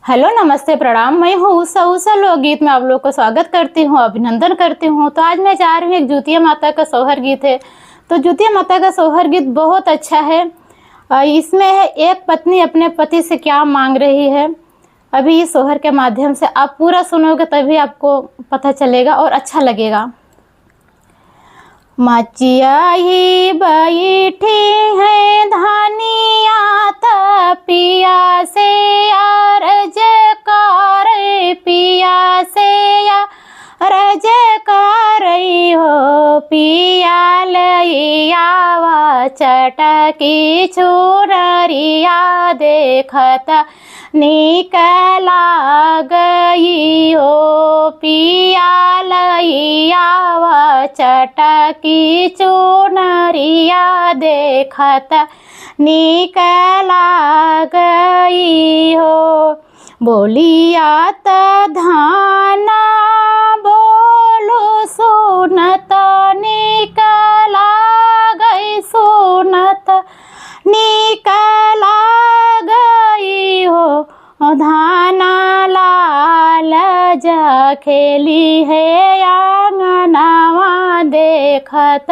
Hello, नमस्ते, प्रणाम। मैं हूँ उषा लोकगीत में आप लोग को स्वागत करती हूँ, अभिनंदन करती हूँ। तो आज मैं जा रही हूँ, एक ज्योतिया माता का सोहर गीत है। तो ज्योतिया माता का सोहर गीत बहुत अच्छा है। इसमें है एक पत्नी अपने पति से क्या मांग रही है। अभी इस सोहर के माध्यम से आप पूरा सुनोगे तभी आपको पता चलेगा और अच्छा लगेगा। मचिया ही बैठी है धानिया पिया से अरज कर पिया से अरज कर हो पिया लैया चटकी छुनरिया देखत निकला गई हो पिया लैया चटकी चुनरिया देखत निकला गई हो। बोलिया त धाना बोलो सुनत निकला गई सुनत निकला गई हो। धाना लाल जा खेली है आंगनवा देखत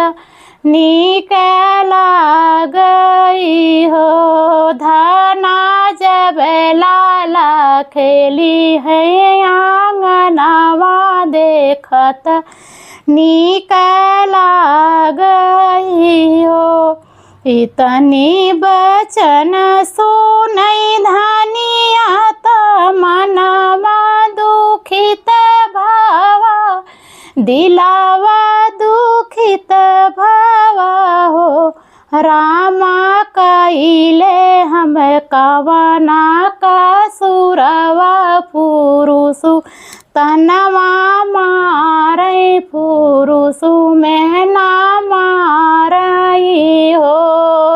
निकला गई हो। धाना जब लाला खेली है आंगनवा देखत निकला गई हो। इतनी बचन सुनई धानिया त मनवा दुखित भावा दिलावा दुखित भावा हो। रामा कइले हम कवना का सुरवा पुरुषु तनवा मारे पुरुषु में ना मारई हो।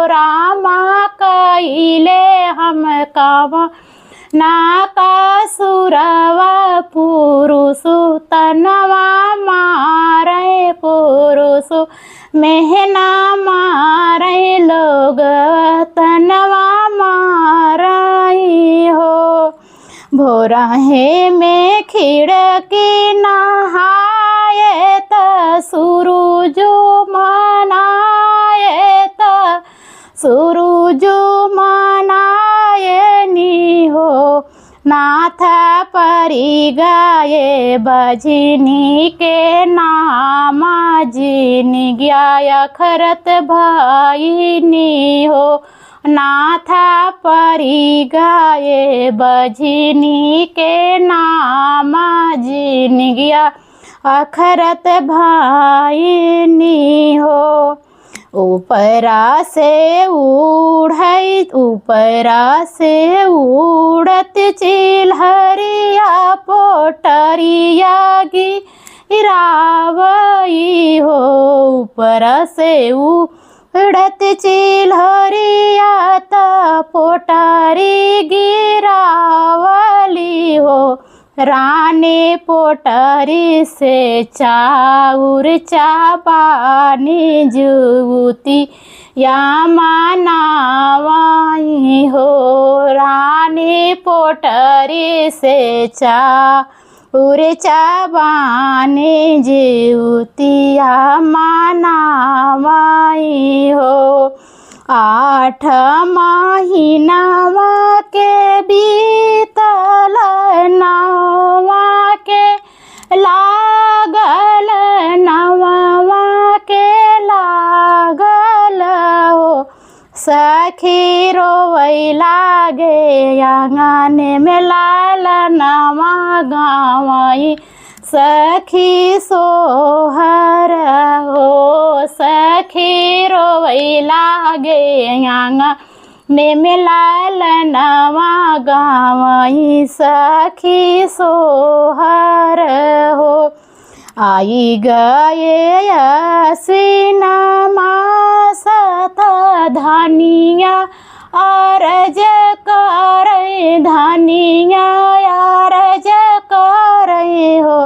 रामा कइले हम कवना का सुरवा पुरुषु तनवा मारे पुरुषु मेहना मारे लोग तनवा मारई हो। भोराहे में खिड़की नहाए त सूरजो मनाए त सूरजो मनाए नी हो। नाथ परी गाये बजनी के नामा जिन गया खरत भाई नी हो। नाथ परी गाये बजनी के नामा जिन गया अखरत भाई नी हो। ऊपरा से उड़ई ऊपरा से उड़त चिलहरिया पोटरिया गिरावई हो। ऊपरा से उड़त चिलहरिया त पोटरी गिरावली हो। रानी पोटरी से चाउर चापानी जुती या मनावाई हो। रानी पोटरी से चाउर चापानी जुती या मनावाई हो। 8 महीनावा के बीतल नवा के लागल नवा के लागल हो। सखी रोवै लागे आंगन में लाल नवा गावई सखी सोहर हो। सखी रोवै लागे आंगन में लाल नवा गावई सखी सोहर हो। आई गए आश्विन मास धानिया अरज कर धानिया अरज कर हो।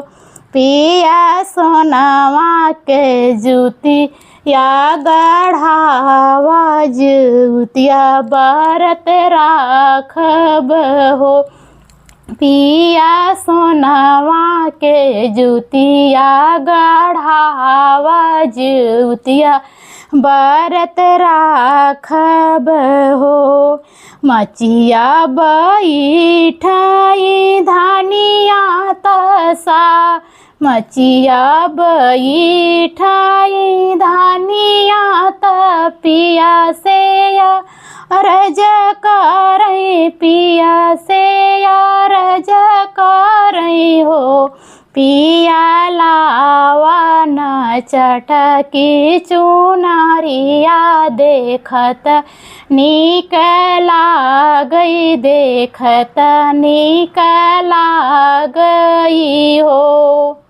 पिया सोनावा के जूती या गढ़ावा जुतिया बरत राखब हो। पिया सोनवा के जुतिया गढ़ावा जुतिया बरत राखब हो। मचिया बैठाई धानिया तसा मचिया बैठाई धानिया पिया से रज करई पिया से रज करई हो। पिया लावा न चटकी चुनरिया देखत नीक लागई देखत नीक लागई हो।